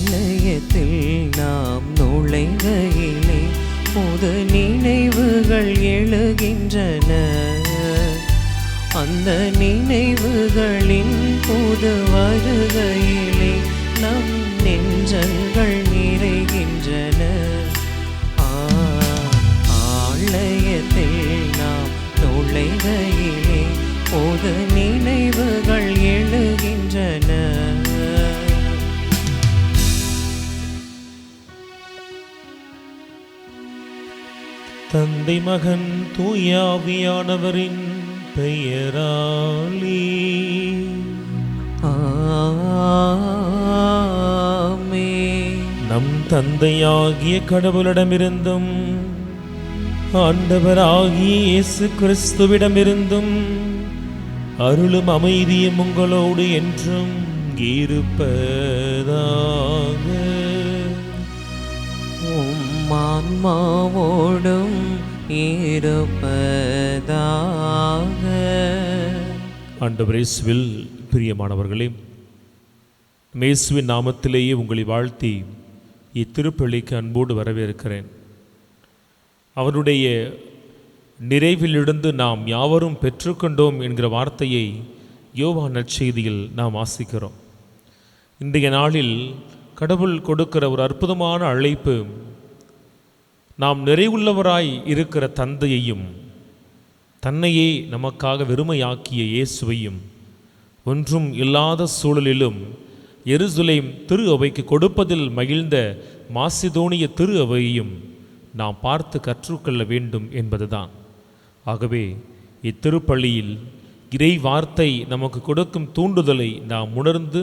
ஆலயத்தில் நாம் நுழைகையிலே புது நினைவுகள் எழுகின்றன. அந்த நினைவுகளின் புது வருகையிலே நம் நெஞ்சங்கள் நிறைகின்றன. ஆலயத்தில் நாம் நுழைகையிலே புது நினைவுகள் எழுகின்றன. தந்தை மகன் தூயாவியானவரின் பெயராலே ஆமென். நம் தந்தையாகிய கடவுளிடமிருந்தும் ஆண்டவராகிய இயேசு கிறிஸ்துவிடமிருந்தும் அருளும் அமைதியும் உங்களோடு என்றும் இருப்பதாக. உம் ஆன்மாவோடும் இருப்பதாக. ஆண்டவர் இயேசுவில் பிரியமானவர்களே, இயேசுவின் நாமத்திலேயே உங்களை வாழ்த்தி இத்திருப்பலிக்கு அன்போடு வரவேற்கிறேன். அவருடைய நிறைவிலிருந்து நாம் யாவரும் பெற்றுக்கொண்டோம் என்கிற வார்த்தையை யோவான் நற்செய்தியில் நாம் வாசிக்கிறோம். இன்றைய நாளில் கடவுள் கொடுக்கிற ஒரு அற்புதமான அழைப்பு, நாம் நிறைவுள்ளவராய் இருக்கிற தந்தையையும் தன்னையே நமக்காக வெறுமையாக்கிய இயேசுவையும் ஒன்றும் இல்லாத சூழலிலும் எருசலேம் திரு அவைக்கு கொடுப்பதில் மகிழ்ந்த மாசிதோனிய திரு அவையையும் நாம் பார்த்து கற்றுக்கொள்ள வேண்டும் என்பதுதான். ஆகவே இத்திருப்பள்ளியில் இறை வார்த்தை நமக்கு கொடுக்கும் தூண்டுதலை நாம் உணர்ந்து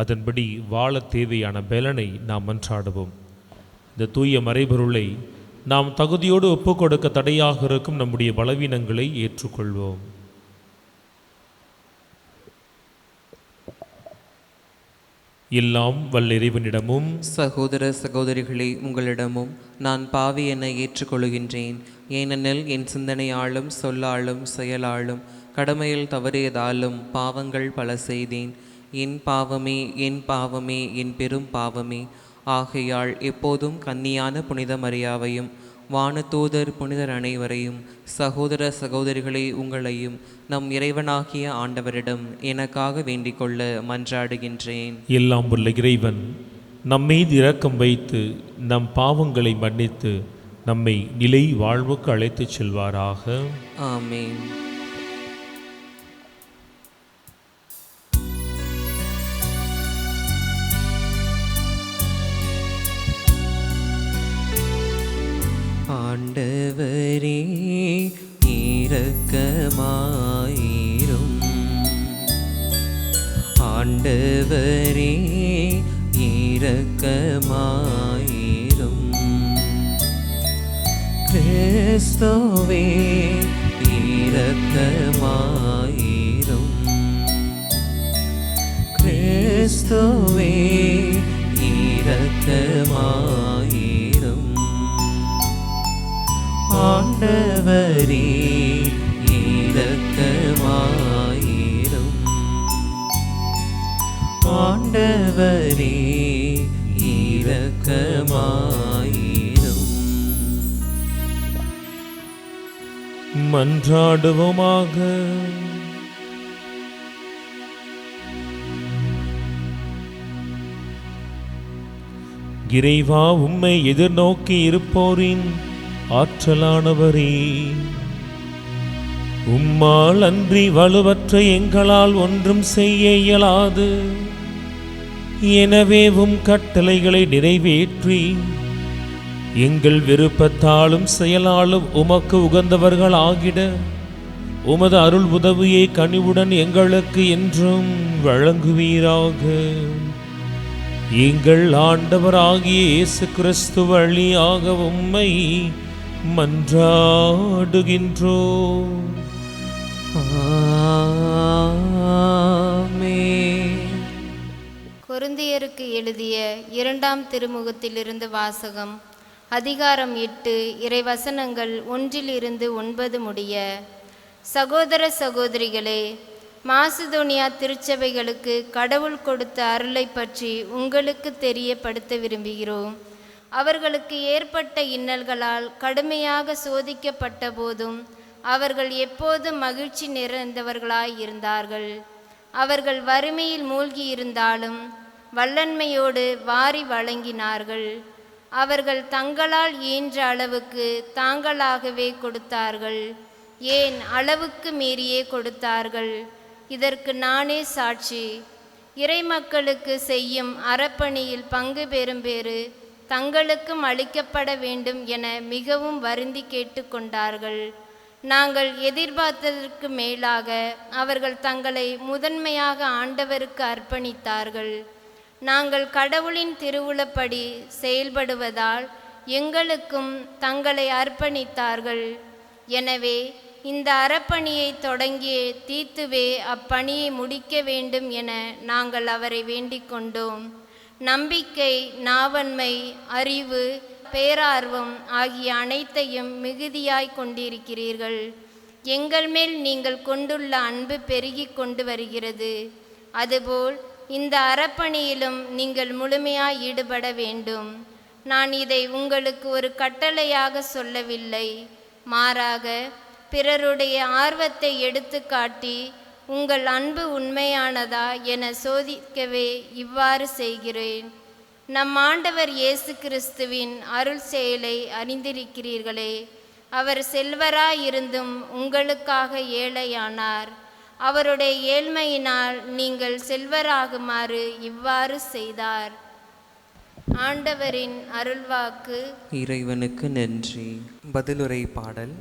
அதன்படி வாழ தேவையான பலனை நாம் மன்றாடுவோம். இந்த தூய மறைபொருளை நாம் தகுதியோடு ஒப்புக் கொடுக்க தடையாக இருக்கும் நம்முடைய பலவீனங்களை ஏற்றுக்கொள்வோம். எல்லாம் வல்ல இறைவனிடமும் சகோதர சகோதரிகளே, உங்களிடமும் நான் பாவி என ஏற்றுக்கொள்கின்றேன். ஏனெனில் என் சிந்தனையாலும் சொல்லாலும் செயலாலும் கடமையில் தவறியதாலும் பாவங்கள் பல செய்தேன். என் பாவமே, என் பாவமே, என் பெரும் பாவமே. ஆகையால் எப்போதும் கன்னியான புனித மரியாவையும் வானதூதர் புனிதர் அனைவரையும், சகோதர சகோதரிகளே உங்களையும் நம் இறைவனாகிய ஆண்டவரிடம் எனக்காக வேண்டிக் கொள்ள மன்றாடுகின்றேன். எல்லாம் உள்ள இறைவன் நம்மீது இரக்கம் வைத்து நம் பாவங்களை மன்னித்து நம்மை நிலை வாழ்வுக்கு அழைத்துச் செல்வாராக. ஆமென். ஆண்டவரே இரக்கமாயிரும். ஆண்டவரே இரக்கமாயிரும். கிறிஸ்துவே இரக்கமாயிரும். கிறிஸ்துவே இரக்கமாயிரும். ஆண்டவரே இரக்கமாயிரும். ஆண்டவரே இரக்கமாயிரும். மன்றாடுவோமாக. இறைவா, உம்மை எதிர்நோக்கி இருப்போரின் ஆற்றலானவரே, உம்மால் அன்றி வலுவற்ற எங்களால் ஒன்றும் செய்ய இயலாது. எனவே உம் கட்டளைகளை நிறைவேற்றி எங்கள் விருப்பத்தாலும் செயலாலும் உமக்கு உகந்தவர்கள் ஆகிட உமது அருள் உதவியை கனிவுடன் எங்களுக்கு என்றும் வழங்குவீராக. எங்கள் ஆண்டவராகிய இயேசு கிறிஸ்து வழியாக உம்மை மன்றாடுகின்றோம். ஆமென். கொரிந்தியருக்கு எழுதிய 2ஆம் திருமுகத்திலிருந்து வாசகம். அதிகாரம் 8, இறைவசனங்கள் 1 to 9 முடிய. சகோதர சகோதரிகளே, மாசிதோனியா திருச்சபைகளுக்கு கடவுள் கொடுத்த அருளை பற்றி உங்களுக்கு தெரியப்படுத்த விரும்புகிறோம். அவர்களுக்கு ஏற்பட்ட இன்னல்களால் கடுமையாக சோதிக்கப்பட்ட போதும் அவர்கள் எப்போதும் மகிழ்ச்சி நிறைந்தவர்களாய் இருந்தார்கள். அவர்கள் வறுமையில் மூழ்கியிருந்தாலும் வல்லன்மையோடு வாரி வழங்கினார்கள். அவர்கள் தங்களால் இயன்ற அளவுக்கு தாங்களாகவே கொடுத்தார்கள். ஏன் அளவுக்கு மீறியே கொடுத்தார்கள். இதற்கு நானே சாட்சி. இறைமக்களுக்கு செய்யும் அறப்பணியில் பங்கு பெறும் பேறு தங்களுக்கும் அளிக்கப்பட வேண்டும் என மிகவும் வருந்தி கேட்டுக்கொண்டார்கள். நாங்கள் எதிர்பார்த்ததற்கு மேலாக அவர்கள் தங்களை முதன்மையாக ஆண்டவருக்கு அர்ப்பணித்தார்கள். நாங்கள் கடவுளின் திருவுளப்படி செயல்படுவதால் எங்களுக்கும் தங்களை அர்ப்பணித்தார்கள். எனவே இந்த அறப்பணியை தொடங்கிய தீத்துவே அப்பணியை முடிக்க வேண்டும் என நாங்கள் அவரை வேண்டிக் கொண்டோம். நம்பிக்கை, நாவன்மை, அறிவு, பேரார்வம் ஆகிய அனைத்தையும் மிகுதியாய் கொண்டிருக்கிறீர்கள். எங்கள் மேல் நீங்கள் கொண்டுள்ள அன்பு பெருகி கொண்டு வருகிறது. அதுபோல் இந்த அறப்பணியிலும் நீங்கள் முழுமையாய் ஈடுபட வேண்டும். நான் இதை உங்களுக்கு ஒரு கட்டளையாக சொல்லவில்லை. மாறாக பிறருடைய ஆர்வத்தை எடுத்து காட்டி உங்கள் அன்பு உண்மையானதா என சோதிக்கவே இவ்வாறு செய்கிறேன். நம் ஆண்டவர் இயேசு கிறிஸ்துவின் அருள் செயலை அறிந்திருக்கிறீர்களே. அவர் செல்வராயிருந்தும் உங்களுக்காக ஏழையானார். அவருடைய ஏழ்மையினால் நீங்கள் செல்வராகுமாறு இவ்வாறு செய்தார். ஆண்டவரின் அருள்வாக்கு. இறைவனுக்கு நன்றி. பதிலுரை பாடல்.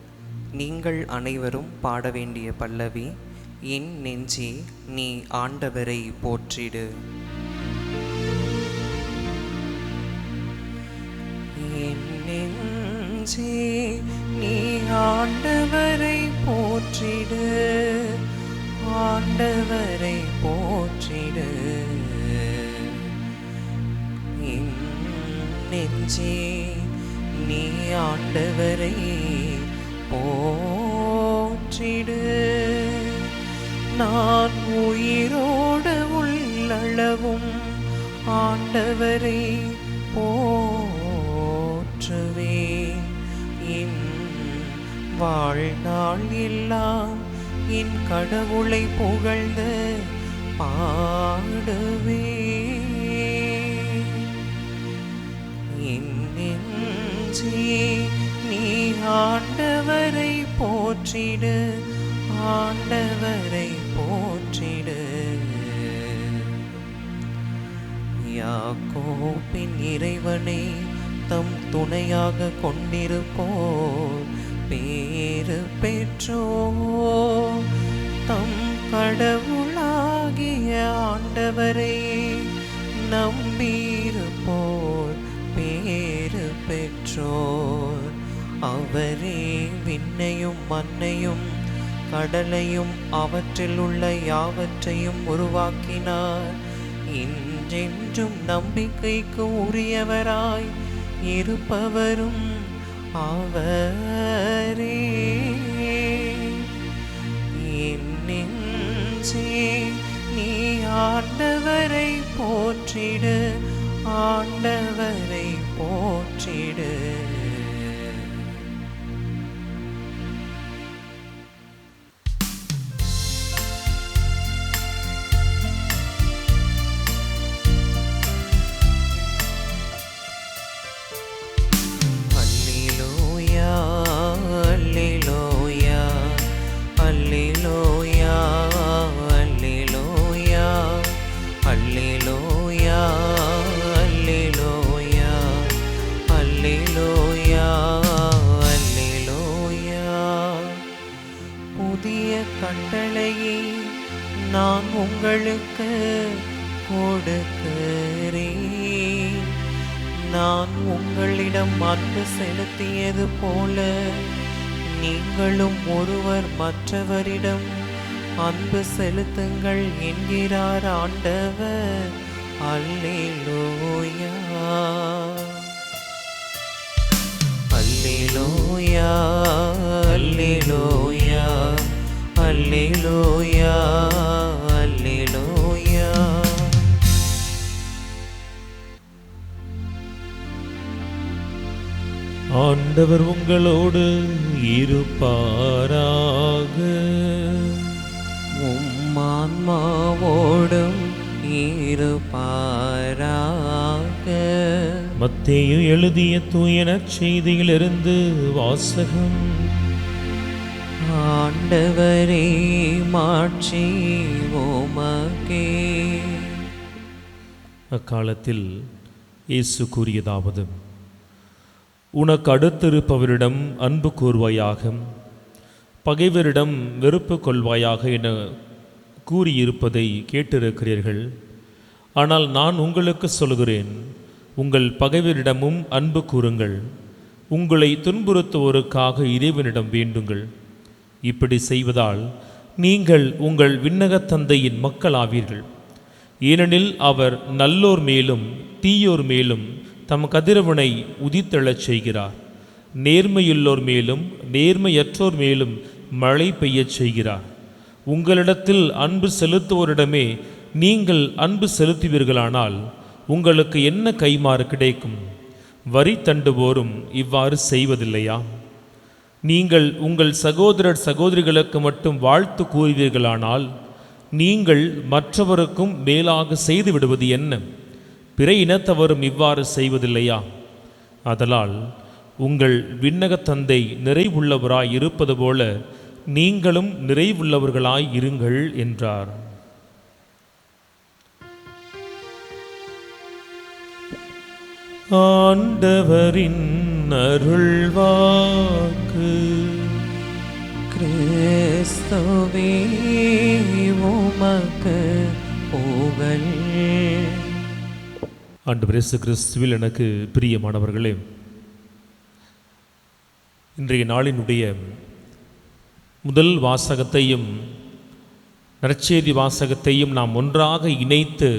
நீங்கள் அனைவரும் பாட வேண்டிய பல்லவி. என் நெஞ்சே நீ ஆண்டவரை போற்றிடு. என் நெஞ்சே நீ ஆண்டவரை போற்றிடு, ஆண்டவரை போற்றிடு. என் நெஞ்சே நீ ஆண்டவரை போற்றிடு. நான் உயிரோடு உள்ளளவும் ஆண்டவரை போற்றுவேன். என் வாழ்நாள் எல்லாம் என் கடவுளை புகழ்ந்து பாடுவேன். என் நெஞ்சே நீ ஆண்டவரை போற்றிடு, ஆண்டவரை போற்றிடு. யாக்கோபின் இறைவனை தம் துணையாக கொண்டிருப்போர் பேறு பெற்றோர். தம் கடவுளாகிய ஆண்டவரை நம்பியிருப்போர் பேறு பெற்றோர். அவரே விண்ணையும் மண்ணையும் கடலையும் அவற்றில் உள்ள யாவற்றையும் உருவாக்கினார். என்றென்றும் நம்பிக்கைக்கு உரியவராய் இருப்பவரும் அவரே. என் நெஞ்சே நீ ஆண்டவரை போற்றிடு, ஆண்டவரை போற்றிடு. கட்டளையை நான் உங்களுக்கு கொடுக்கிறேன். நான் உங்களிடம் அன்பு செலுத்தியது போல நீங்களும் ஒருவர் மற்றவரிடம் அன்பு செலுத்துங்கள் என்கிறார் ஆண்டவர். அல்லேலூயா, அல்லேலூயா, அல்லேலூயா, அல்லேலூயா. ஆண்டவர் உங்களோடு இருப்பாராக. உம்மான்மாவோடும் இருப்பாராக. மத்தேயு எழுதிய தூய நற்செய்தியிலிருந்து வாசகம். ஆண்டவரே, மாட்சி உமக்கே. அக்காலத்தில் இயேசு கூறியதாவது: உனக்கு அடுத்திருப்பவரிடம் அன்பு கூர்வாயாக, பகைவரிடம் வெறுப்பு கொள்வாயாக என கூறியிருப்பதை கேட்டிருக்கிறீர்கள். ஆனால் நான் உங்களுக்கு சொல்கிறேன், உங்கள் பகைவரிடமும் அன்பு கூறுங்கள், உங்களை துன்புறுத்துவோருக்காக இறைவனிடம் வேண்டுங்கள். இப்படி செய்வதால் நீங்கள் உங்கள் விண்ணகத் தந்தையின் மக்களாவீர்கள். ஏனெனில் அவர் நல்லோர் மேலும் தீயோர் மேலும் தம் கதிரவனை உதித்தெழச் செய்கிறார். நேர்மையுள்ளோர் மேலும் நேர்மையற்றோர் மேலும் மழை பெய்யச் செய்கிறார். உங்களிடத்தில் அன்பு செலுத்துவோரிடமே நீங்கள் அன்பு செலுத்துவீர்களானால் உங்களுக்கு என்ன கைமாறு கிடைக்கும்? வரி தண்டுவோரும் இவ்வாறு செய்வதில்லையா? நீங்கள் உங்கள் சகோதரர் சகோதரிகளுக்கு மட்டும் வாழ்த்து கூறுவீர்களானால் நீங்கள் மற்றவருக்கும் மேலாக செய்து விடுவது என்ன? பிற இனத்தவரும் இவ்வாறு செய்வதில்லையா? ஆதலால் உங்கள் விண்ணகத் தந்தை நிறைவுள்ளவராய் இருப்பது போல நீங்களும் நிறைவுள்ளவர்களாய் இருங்கள் என்றார். ஆண்டவரின் அருள்வாக்கு. கிறிஸ்துவே, உமக்கு புகழ். ஆண்டவர் இயேசு கிறிஸ்துவில் எனக்கு பிரியமானவர்களே, இன்றைய நாளினுடைய முதல் வாசகத்தையும் நற்செய்தி வாசகத்தையும் நாம் ஒன்றாக இணைத்து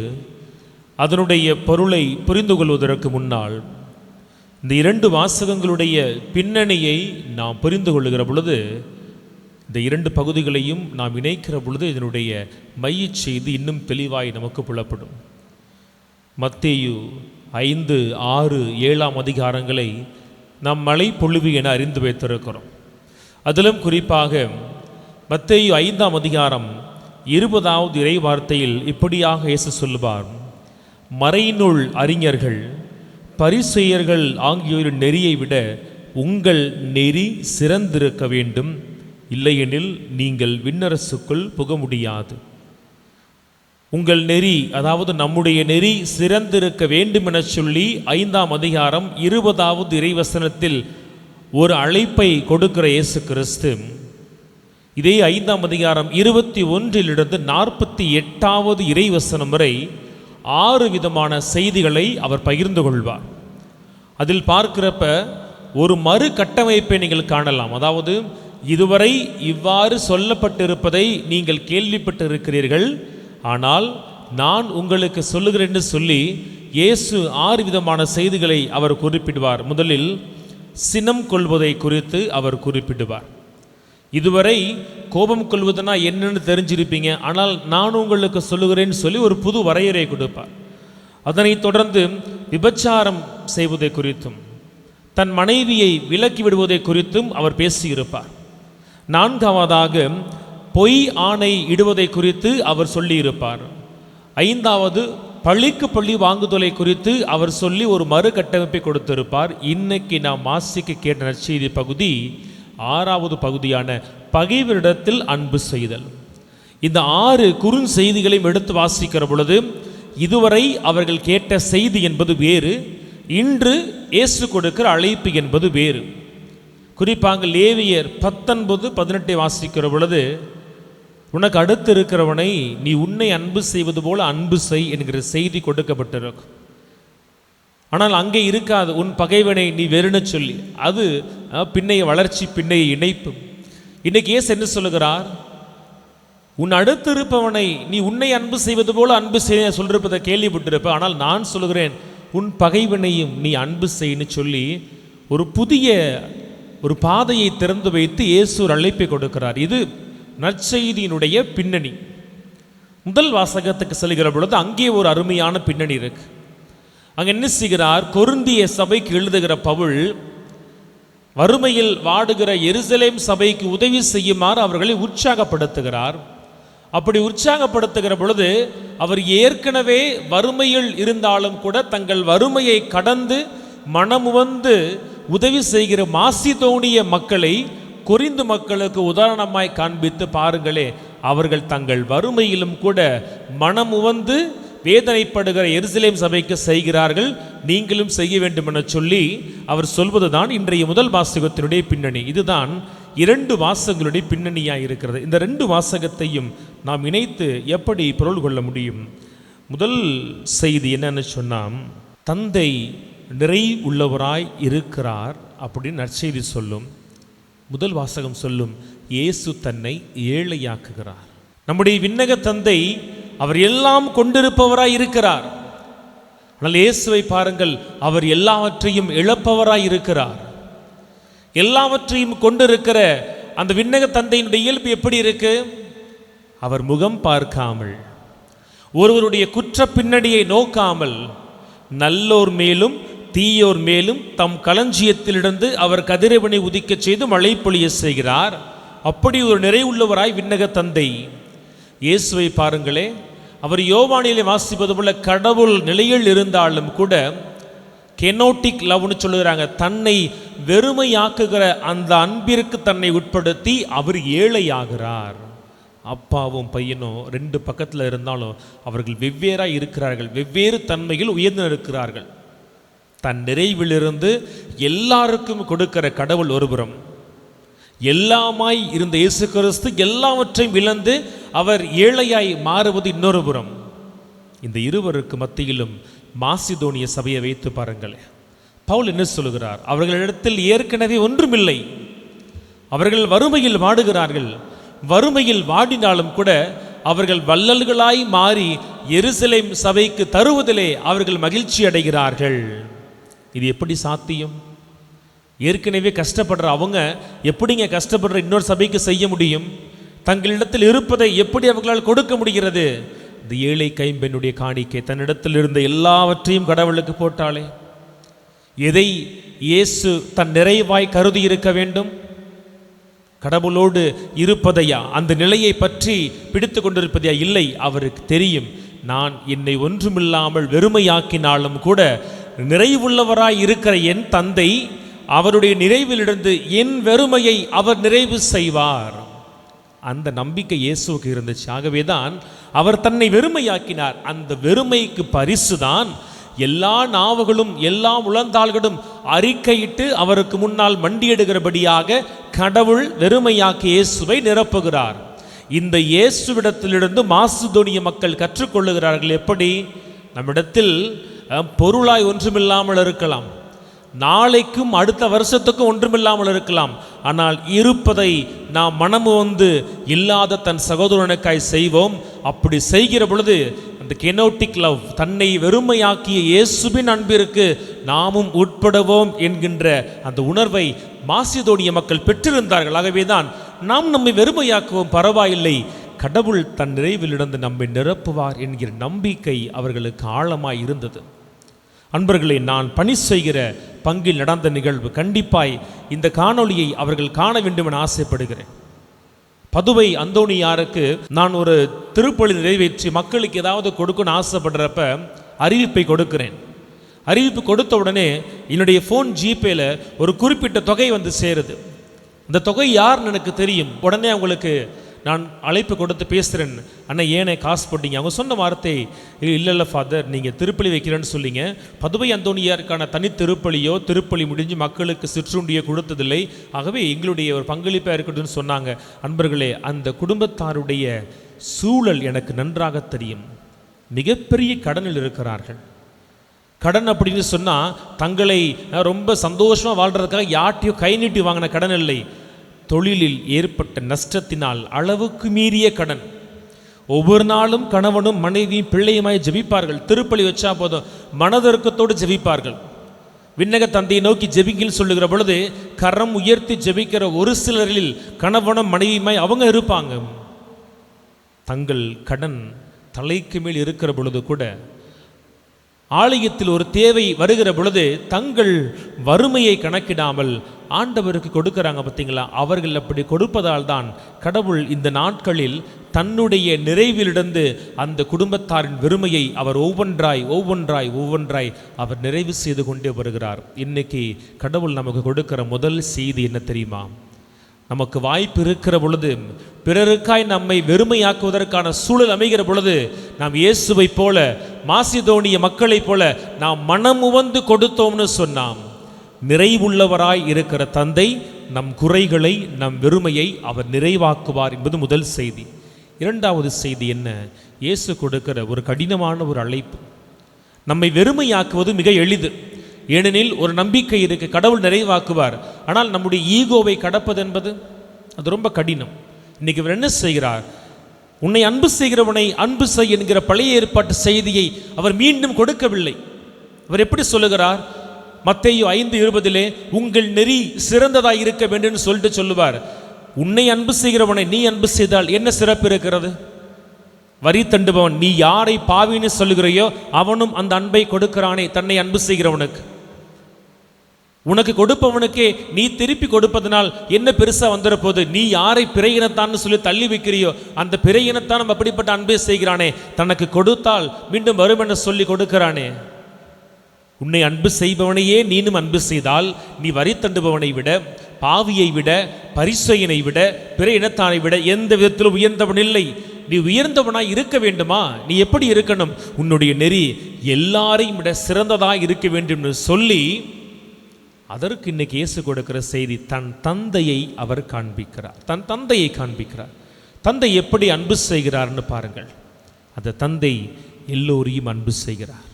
அதனுடைய பொருளை புரிந்து கொள்வதற்கு முன்னால் இந்த இரண்டு வாசகங்களுடைய பின்னணியை நாம் புரிந்து கொள்ளுகிற பொழுது, இந்த இரண்டு பகுதிகளையும் நாம் இணைக்கிற பொழுது இதனுடைய மையச் செய்தி இன்னும் தெளிவாய் நமக்கு புலப்படும். மத்தேயு 5, 6, 7 அதிகாரங்களை நாம் மழை பொழிவு என அறிந்து வைத்திருக்கிறோம். அதிலும் குறிப்பாக மத்தேயு 5 அதிகாரம் 20வது இறை வார்த்தையில் இப்படியாக இயேசு சொல்லுவார்: மறைநூல் அறிஞர்கள் பரிசேயர்கள் ஆகியோரின் நெறியை விட உங்கள் நெறி சிறந்திருக்க வேண்டும், இல்லையெனில் நீங்கள் விண்ணரசுக்குள் புக முடியாது. உங்கள் நெறி, அதாவது நம்முடைய நெறி சிறந்திருக்க வேண்டும் என சொல்லி 5 அதிகாரம் 20வது இறைவசனத்தில் ஒரு அழைப்பை கொடுக்கிற இயேசு கிறிஸ்து இதே 5 அதிகாரம் 21 48வது இறைவசனம் வரை 6 விதமான செய்திகளை அவர் பகிர்ந்து கொள்வார். அதில் பார்க்கிறப்ப ஒரு மறு கட்டமைப்பை நீங்கள் காணலாம். அதாவது இதுவரை இவ்வாறு சொல்லப்பட்டிருப்பதை நீங்கள் கேள்விப்பட்டு இருக்கிறீர்கள், ஆனால் நான் உங்களுக்கு சொல்லுகிறேன் என்று சொல்லி இயேசு 6 விதமான செய்திகளை அவர் குறிப்பிடுவார். முதலில் சினம் கொள்வதை குறித்து அவர் குறிப்பிடுவார். இதுவரை கோபம் கொள்வதுனா என்னன்னு தெரிஞ்சிருப்பீங்க, ஆனால் நான் உங்களுக்கு சொல்லுகிறேன்னு சொல்லி ஒரு புது வரையறை கொடுப்பார். அதனைத் தொடர்ந்து விபச்சாரம் செய்வதை குறித்தும் தன் மனைவியை விலக்கி விடுவதை குறித்தும் அவர் பேசியிருப்பார். 4வது பொய் ஆணை இடுவதை குறித்து அவர் சொல்லியிருப்பார். 5வது பள்ளிக்கு பள்ளி வாங்குதலை குறித்து அவர் சொல்லி ஒரு மறு கட்டமைப்பை கொடுத்திருப்பார். இன்னைக்கு நாம் வாசிக்க கேட்ட நற்செய்தி பகுதி 6வது பகுதியான பகைவரிடத்தில் அன்பு செய்தல். இந்த 6 குறுஞ்செய்திகளையும் எடுத்து வாசிக்கிற பொழுது இதுவரை அவர்கள் கேட்ட செய்தி என்பது வேறு, இன்று இயேசு கொடுக்கிற அழைப்பு என்பது வேறு. குறிப்பாக லேவியர் 19-18 வாசிக்கிற பொழுது உனக்கு அடுத்து இருக்கிறவனை நீ உன்னை அன்பு செய்வது போல அன்பு செய் என்கிற செய்தி கொடுக்கப்பட்டிருக்கும். ஆனால் அங்கே இருக்காது உன் பகைவனை நீ வெறுன சொல்லி, அது பின்னைய வளர்ச்சி, பின்னைய இணைப்பு. இன்னைக்கு இயேசு என்ன சொல்லுகிறார்? உன் அடுத்து இருப்பவனை நீ உன்னை அன்பு செய்வது போல அன்பு செய்ய சொல்லிருப்பதை கேள்விப்பட்டிருப்ப, ஆனால் நான் சொல்லுகிறேன் உன் பகைவனையும் நீ அன்பு செய்யன்னு சொல்லி ஒரு புதிய ஒரு பாதையை திறந்து வைத்து இயேசு ஒரு அழைப்பை கொடுக்கிறார். இது நற்செய்தியினுடைய பின்னணி. முதல் வாசகத்துக்கு செல்கிற பொழுது அங்கே ஒரு அருமையான பின்னணி இருக்கு. அங்கே என்ன செய்கிறார்? கொரிந்திய சபைக்கு எழுதுகிற பவுல் வறுமையில் வாடுகிற எருசலேம் சபைக்கு உதவி செய்யுமாறு அவர்களை உற்சாகப்படுத்துகிறார். அப்படி உற்சாகப்படுத்துகிற பொழுது அவர் ஏற்கனவே வறுமையில் இருந்தாலும் கூட தங்கள் வறுமையை கடந்து மனமுவந்து உதவி செய்கிற மாசிதோனிய மக்களை கொரிந்து மக்களுக்கு உதாரணமாய் காண்பித்து பாருங்களே, அவர்கள் தங்கள் வறுமையிலும் கூட மனமுவந்து வேதனைப்படுகிற எருசலேம் சபைக்கு செய்கிறார்கள், நீங்களும் செய்ய வேண்டும் என சொல்லி அவர் சொல்வதுதான் இன்றைய முதல் வாசகத்தினுடைய பின்னணி. இதுதான் 2 வாசகங்களுடைய பின்னணியாக இருக்கிறது. இந்த 2 வாசகத்தையும் நாம் இணைத்து எப்படி பொருள் கொள்ள முடியும்? முதல் செய்தி என்னன்னு சொன்னால், தந்தை நிறை உள்ளவராய் இருக்கிறார் அப்படின்னு நற்செய்தி சொல்லும். முதல் வாசகம் சொல்லும், இயேசு தன்னை ஏழையாக்குகிறார். நம்முடைய விண்ணக தந்தை அவர் எல்லாம் கொண்டிருப்பவராய் இருக்கிறார். ஆனால் இயேசுவை பாருங்கள், அவர் எல்லாவற்றையும் இழப்பவராய் இருக்கிறார். எல்லாவற்றையும் கொண்டிருக்கிற அந்த விண்ணக தந்தையினுடைய இயல்பு எப்படி இருக்கு? அவர் முகம் பார்க்காமல், ஒருவருடைய குற்ற பின்னணியை நோக்காமல், நல்லோர் மேலும் தீயோர் மேலும் தம் களஞ்சியத்திலிருந்து அவர் கதிரவனை உதிக்க செய்து மழை பொழிய செய்கிறார். அப்படி ஒரு நிறைவுள்ளவராய் விண்ணக தந்தை. இயேசுவை பாருங்களே, அவர் யோவானிலே வாசிப்பது போல கடவுள் நிலையில் இருந்தாலும் கூட கெனோட்டிக் லவ்னு சொல்லுகிறாங்க, தன்னை வெறுமையாக்குகிற அந்த அன்பிற்கு தன்னை உட்படுத்தி அவர் ஏழையாகிறார். அப்பாவும் பையனும் 2 பக்கத்தில் இருந்தாலும் அவர்கள் வெவ்வேறாய் இருக்கிறார்கள், வெவ்வேறு தன்மையில் உயர்ந்து இருக்கிறார்கள். தன் நிறைவிலிருந்து எல்லாருக்கும் கொடுக்கிற கடவுள் ஒருபுறம், எல்லாமாய் இருந்த இயேசு கிறிஸ்து எல்லாவற்றையும் இழந்து அவர் ஏழையாய் மாறுவது இன்னொரு புறம். இந்த இருவருக்கு மத்தியிலும் மாசிதோனிய சபையை வைத்து பாருங்களேன். பவுல் என்ன சொல்லுகிறார்? அவர்களிடத்தில் ஏற்கனவே ஒன்றுமில்லை, அவர்கள் வறுமையில் வாடுகிறார்கள். வறுமையில் வாடினாலும் கூட அவர்கள் வள்ளல்களாய் மாறி எருசலேம் சபைக்கு தருவதிலே அவர்கள் மகிழ்ச்சி அடைகிறார்கள். இது எப்படி சாத்தியம்? ஏற்கனவே கஷ்டப்படுற அவங்க எப்படிங்க கஷ்டப்படுற இன்னொரு சபைக்கு செய்ய முடியும்? தங்களிடத்தில் இருப்பதை எப்படி அவர்களால் கொடுக்க முடிகிறது? இந்த ஏழை கைம்பெண்ணுடைய காணிக்கை, தன்னிடத்தில் இருந்த எல்லாவற்றையும் கடவுளுக்கு போட்டாளே. எதை இயேசு தன் நிறைவாய் கருதி இருக்க வேண்டும்? கடவுளோடு இருப்பதையா, அந்த நிலையை பற்றி பிடித்து கொண்டிருப்பதையா? இல்லை, அவருக்கு தெரியும், நான் என்னை ஒன்றுமில்லாமல் வெறுமையாக்கினாலும் கூட நிறைவுள்ளவராய் இருக்கிற என் தந்தை அவருடைய நிறைவிலிருந்து என் வெறுமையை அவர் நிறைவு செய்வார். அந்த நம்பிக்கை இயேசுவுக்கு இருந்துச்சு. ஆகவேதான் அவர் தன்னை வெறுமையாக்கினார். அந்த வெறுமைக்கு பரிசுதான் எல்லா நாவுகளும் எல்லா முழந்தாள்களும் அறிக்கையிட்டு அவருக்கு முன்னால் மண்டியிடுகிறபடியாக கடவுள் வெறுமையாக்கி இயேசுவை நிரப்புகிறார். இந்த இயேசுவிடத்திலிருந்து மாசிதோனிய மக்கள் கற்றுக்கொள்ளுகிறார்கள். எப்படி? நம்மிடத்தில் பொருளாய் ஒன்றுமில்லாமல் இருக்கலாம், நாளைக்கும் அடுத்த வருஷத்துக்கும் ஒன்றுமில்லாமல் இருக்கலாம், ஆனால் இருப்பதை நாம் மனமு வந்து இல்லாத தன் சகோதரனுக்காய் செய்வோம். அப்படி செய்கிற பொழுது அந்த கெனோட்டிக் லவ், தன்னை வெறுமையாக்கிய இயேசுவின் அன்பிற்கு நாமும் உட்படுவோம் என்கின்ற அந்த உணர்வை மாசிதோனிய மக்கள் பெற்றிருந்தார்கள். ஆகவேதான் நாம் நம்மை வெறுமையாக்குவோம், பரவாயில்லை, கடவுள் தன் நிறைவிலிருந்து நம்மை நிரப்புவார் என்கிற நம்பிக்கை அவர்களுக்கு ஆழமாய் இருந்தது. அன்பர்களே, நான் பணி செய்கிற பங்கில் நடந்த நிகழ்வு, கண்டிப்பாய் இந்த காணொளியை அவர்கள் காண வேண்டும் என ஆசைப்படுகிறேன். பதுவை அந்தோணியாருக்கு நான் ஒரு திருப்பலி நிறைவேற்றி மக்களுக்கு ஏதாவது கொடுக்கணும்னு ஆசைப்படுறப்ப அறிவிப்பை கொடுக்கிறேன். அறிவிப்பு கொடுத்த உடனே என்னுடைய ஃபோன் ஜிபேல ஒரு குறிப்பிட்ட தொகை வந்து சேருது. அந்த தொகை யாருன்னு எனக்கு தெரியும். உடனே அவங்களுக்கு நான் அழைப்பு கொடுத்து பேசுகிறேன், அண்ணா ஏனே காசு போட்டீங்க? அவங்க சொன்ன வார்த்தை, இல்லை ஃபாதர், நீங்கள் திருப்பலி வைக்கிறேன்னு சொல்லிங்க, பதுவை அந்தோணியாருக்கான தனி திருப்பலியோ திருப்பலி முடிஞ்சு மக்களுக்கு சிற்றுண்டியோ கொடுத்ததில்லை, ஆகவே எங்களுடைய ஒரு பங்களிப்பாக இருக்கட்டும்னு சொன்னாங்க. அன்பர்களே, அந்த குடும்பத்தாருடைய சூழல் எனக்கு நன்றாக தெரியும். மிகப்பெரிய கடனில் இருக்கிறார்கள். கடன் அப்படின்னு சொன்னால் தங்களை ரொம்ப சந்தோஷமாக வாழ்கிறதுக்காக யார்ட்டையும் கை நீட்டி வாங்கின கடன் இல்லை, தொழிலில் ஏற்பட்ட நஷ்டத்தினால் அளவுக்கு மீறிய கடன். ஒவ்வொரு நாளும் கணவனும் மனைவியும் பிள்ளையுமாய் ஜெபிப்பார்கள். திருப்பலி வச்சா போதும் மனதிற்கத்தோடு ஜெபிப்பார்கள். விண்ணக தந்தையை நோக்கி ஜெபிங்கள் சொல்லுகிற பொழுது கரம் உயர்த்தி ஜெபிக்கிற ஒரு சிலரில் கணவனும் மனைவியுமாய் அவங்க இருப்பாங்க. தங்கள் கடன் தலைக்கு மேல் இருக்கிற பொழுது கூட, ஆலயத்தில் ஒரு தேவை வருகிற பொழுது தங்கள் வறுமையை கணக்கிடாமல் ஆண்டவருக்கு கொடுக்குறாங்க பார்த்தீங்களா, அவர்கள் அப்படி கொடுப்பதால் தான் கடவுள் இந்த நாட்களில் தன்னுடைய நிறைவிலிருந்து அந்த குடும்பத்தாரின் வெறுமையை அவர் ஒவ்வொன்றாய் அவர் நிறைவு செய்து கொண்டே வருகிறார். இன்னைக்கு கடவுள் நமக்கு கொடுக்கிற முதல் செய்தி என்ன தெரியுமா? நமக்கு வாய்ப்பு இருக்கிற பொழுது, பிறருக்காய் நம்மை வெறுமையாக்குவதற்கான சூழல் அமைகிற பொழுது, நாம் இயேசுவை போல, மாசிதோனிய மக்களைப் போல நாம் மனமுவந்து கொடுத்தோம்னு சொன்னாம், நிறைவுள்ளவராய் இருக்கிற தந்தை நம் குறைகளை, நம் வெறுமையை அவர் நிறைவாக்குவார் என்பது முதல் செய்தி. இரண்டாவது செய்தி என்ன? இயேசு கொடுக்கிற ஒரு கடினமான ஒரு அழைப்பு. நம்மை வெறுமையாக்குவது மிக எளிது, ஏனெனில் ஒரு நம்பிக்கை இருக்கு, கடவுள் நிறைவாக்குவார். ஆனால் நம்முடைய ஈகோவை கடப்பது என்பது அது ரொம்ப கடினம். இன்னைக்கு இவர் என்ன செய்கிறார்? உன்னை அன்பு செய்கிறவனை அன்பு செய் என்கிற பழைய ஏற்பாட்டு செய்தியை அவர் மீண்டும் கொடுக்கவில்லை. அவர் எப்படி சொல்லுகிறார்? மத்தேயு 5:20 உங்கள் நெறி சிறந்ததாய் இருக்க வேண்டும் சொல்லிட்டு சொல்லுவார். உன்னை அன்பு செய்கிறவனை நீ அன்பு செய்தால் என்ன சிறப்பு இருக்கிறது? வரி தண்டுபவன், நீ யாரை பாவின்னு சொல்லுகிறையோ அவனும் அந்த அன்பை கொடுக்கிறானே தன்னை அன்பு செய்கிறவனுக்கு. உனக்கு கொடுப்பவனுக்கே நீ திருப்பி கொடுப்பதனால் என்ன பெருசா வந்துட போது? நீ யாரை பிற இனத்தான்னு சொல்லி தள்ளி வைக்கிறியோ அந்த பிற இனத்தான் அப்படிப்பட்ட அன்பை செய்கிறானே, தனக்கு கொடுத்தால் மீண்டும் வரும் என்று சொல்லி கொடுக்கிறானே. உன்னை அன்பு செய்பவனையே நீனும் அன்பு செய்தால் நீ வரி தண்டுபவனை விட, பாவியை விட, பரிசையனை விட, பிற இனத்தானை விட எந்த விதத்திலும் உயர்ந்தவன் இல்லை. நீ உயர்ந்தவனாய் இருக்க வேண்டுமா? நீ எப்படி இருக்கணும்? உன்னுடைய நெறி எல்லாரையும் விட சிறந்ததாய் இருக்க வேண்டும் என்று சொல்லி, அதற்கு இன்னைக்கு இயேசு கொடுக்கிற செய்தி, தன் தந்தையை அவர் காண்பிக்கிறார். தன் தந்தையை காண்பிக்கிறார். தந்தை எப்படி அன்பு செய்கிறார்னு பாருங்கள். அந்த தந்தை எல்லோரையும் அன்பு செய்கிறார்.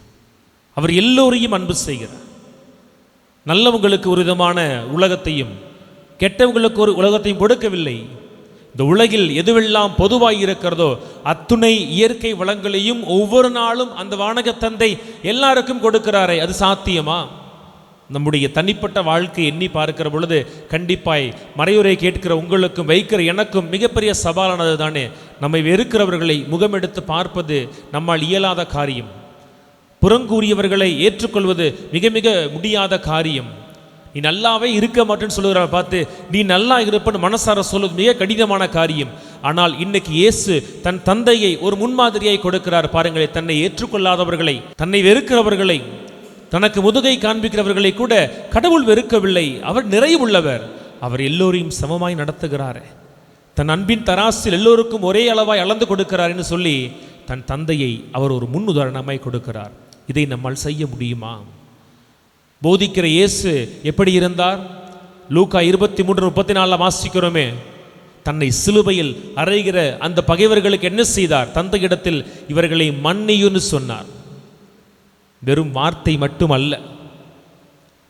அவர் எல்லோரையும் அன்பு செய்கிறார். நல்லவங்களுக்கு ஒரு விதமான உலகத்தையும், கெட்டவங்களுக்கு ஒரு உலகத்தையும் கொடுக்கவில்லை. இந்த உலகில் எதுவெல்லாம் பொதுவாய் இருக்கிறதோ அத்துணை இயற்கை வளங்களையும் ஒவ்வொரு நாளும் அந்த வானக தந்தை எல்லாருக்கும் கொடுக்கிறாரே, அது சாத்தியமா? நம்முடைய தனிப்பட்ட வாழ்க்கை எண்ணி பார்க்கிற பொழுது கண்டிப்பாய் மறையுரை கேட்கிற உங்களுக்கும் வைக்கிற எனக்கும் மிகப்பெரிய சவாலானது தானே. நம்மை வெறுக்கிறவர்களை முகமெடுத்து பார்ப்பது நம்மால் இயலாத காரியம். புறங்கூறியவர்களை ஏற்றுக்கொள்வது மிக மிக முடியாத காரியம். நீ நல்லாவே இருக்க மாட்டேன்னு சொல்லுகிற பார்த்து நீ நல்லா இருப்பன்னு மனசார சொல்வது மிக கடினமான காரியம். ஆனால் இன்னைக்கு இயேசு தன் தந்தையை ஒரு முன்மாதிரியாய் கொடுக்கிறார். பாருங்களேன், தன்னை ஏற்றுக்கொள்ளாதவர்களை, தன்னை வெறுக்கிறவர்களை, தனக்கு முதுகை காண்பிக்கிறவர்களை கூட கடவுள் வெறுக்கவில்லை. அவர் நிறைவுள்ளவர். அவர் எல்லோரையும் சமமாய் நடத்துகிறார். தன் அன்பின் தராசில் எல்லோருக்கும் ஒரே அளவாய் அளந்து கொடுக்கிறார் என்று சொல்லி தன் தந்தையை அவர் ஒரு முன் உதாரணமாய் கொடுக்கிறார். இதை நம்மால் செய்ய முடியுமா? போதிக்கிற இயேசு எப்படி இருந்தார்? லூக்கா 23:34 வாசிக்கிறோமே. தன்னை சிலுவையில் அறைகிற அந்த பகைவர்களுக்கு என்ன செய்தார்? தந்தையிடத்தில் இவர்களை மன்னியுன்னு சொன்னார். வெறும் வார்த்தை மட்டுமல்ல,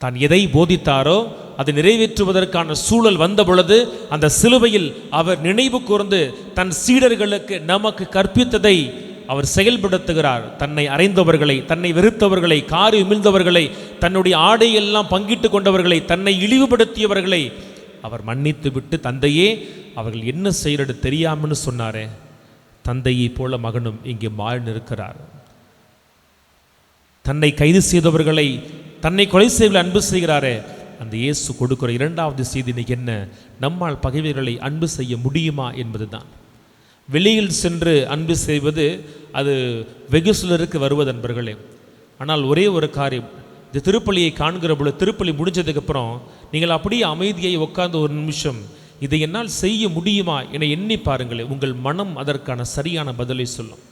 தான் எதை போதித்தாரோ அதை நிறைவேற்றுவதற்கான சூழல் வந்த பொழுது அந்த சிலுவையில் அவர் நினைவு கூர்ந்து தன் சீடர்களுக்கு நமக்கு கற்பித்ததை அவர் செயல்படுத்துகிறார். தன்னை அறைந்தவர்களை, தன்னை வெறுத்தவர்களை, காரி உமிழ்ந்தவர்களை, தன்னுடைய ஆடையெல்லாம் பங்கிட்டு கொண்டவர்களை, தன்னை இழிவுபடுத்தியவர்களை அவர் மன்னித்து விட்டு, தந்தையே அவர்கள் என்ன செய்யறது தெரியாமன்னு சொன்னாரே, தந்தையை போல மகனும் இங்கே வாழ்ந்து இருக்கிறார். தன்னை கைது செய்தவர்களை, தன்னை கொலை செய்வதை அன்பு செய்கிறாரே, அந்த இயேசு கொடுக்கிற இரண்டாவது செய்தி இன்னைக்கு என்ன? நம்மால் பகைவர்களை அன்பு செய்ய முடியுமா என்பது தான். வெளியில் சென்று அன்பு செய்வது அது வெகு சிலருக்கு வருவது நண்பர்களே. ஆனால் ஒரே ஒரு காரியம், இந்த திருப்பலியை காண்கிற பொழுது, திருப்பலி முடிஞ்சதுக்கப்புறம் நீங்கள் அப்படியே அமைதியை உட்கார்ந்து ஒரு நிமிஷம் இதை என்னால் செய்ய முடியுமா என எண்ணி பாருங்களேன். உங்கள் மனம் அதற்கான சரியான பதிலை சொல்லும்.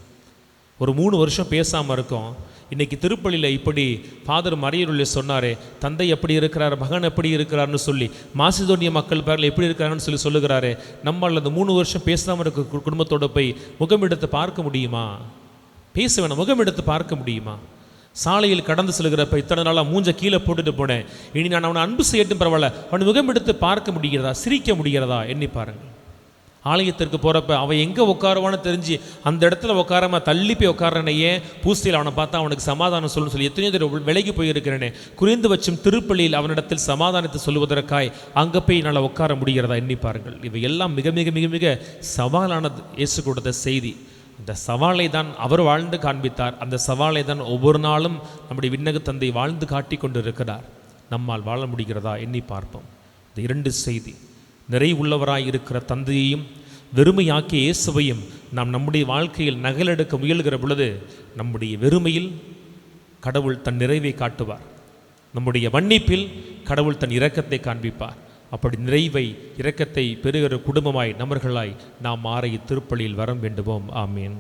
ஒரு 3 வருஷம் பேசாமல் இருக்கோம். இன்றைக்கி திருப்பலியில் இப்படி ஃபாதர் மறையூரில் சொன்னாரே, தந்தை எப்படி இருக்கிறார், மகன் எப்படி இருக்கிறார்னு சொல்லி, மாசிதோனிய மக்கள் பேரில் எப்படி இருக்கிறாங்கன்னு சொல்லி சொல்லுகிறாரே, நம்மளால் அந்த 3 வருஷம் பேசாமல் இருக்க குடும்பத்தோடு போய் முகம் எடுத்து பார்க்க முடியுமா? பேச வேணாம், முகம் எடுத்து பார்க்க முடியுமா? சாலையில் கடந்து செல்கிறப்ப இத்தனை நாளாக மூஞ்ச கீழே போட்டுட்டு போனேன், இனி நான் அவனை அன்பு செய்யட்டும் பரவாயில்ல, அவனை முகம் எடுத்து பார்க்க முடிகிறதா, சிரிக்க முடிகிறதா எண்ணி பாருங்கள். ஆலயத்திற்கு போகிறப்ப அவன் எங்கே உட்காருவான்னு தெரிஞ்சு அந்த இடத்துல உட்காராம தள்ளி போய் உட்காரனே, ஏன் பூசையில் அவனை பார்த்தா அவனுக்கு சமாதானம் சொல்லணும்னு சொல்லி எத்தனையோ தடவை விலகி போயிருக்கிறேனே, குறைந்து வச்சும் திருப்பலியில் அவனிடத்தில் சமாதானத்தை சொல்லுவதற்காய் அங்கே போய் என்னால் உட்கார முடிகிறதா எண்ணி பாருங்கள். இவை எல்லாம் மிக மிக மிக மிக சவாலானது. இயேசு கொடுத்த செய்தி, அந்த சவாலை தான் அவர் வாழ்ந்து காண்பித்தார். அந்த சவாலை தான் ஒவ்வொரு நாளும் நம்முடைய விண்ணக தந்தை வாழ்ந்து காட்டி கொண்டு இருக்கிறார். நம்மால் வாழ முடிகிறதா எண்ணி பார்ப்போம். இந்த 2 செய்தி, நிறைவுள்ளவராய் இருக்கிற தந்தையையும் வெறுமையாக்கிய இயேசுவையும் நாம் நம்முடைய வாழ்க்கையில் நகலெடுக்க முயல்கிற பொழுது நம்முடைய வெறுமையில் கடவுள் தன் நிறைவை காட்டுவார், நம்முடைய மன்னிப்பில் கடவுள் தன் இரக்கத்தை காண்பிப்பார். அப்படி நிறைவை இரக்கத்தை பெறுகிற குடும்பமாய் நபர்களாய் நாம் மாற இத்திருப்பலியில் வரம் வேண்டுவோம். ஆமீன்.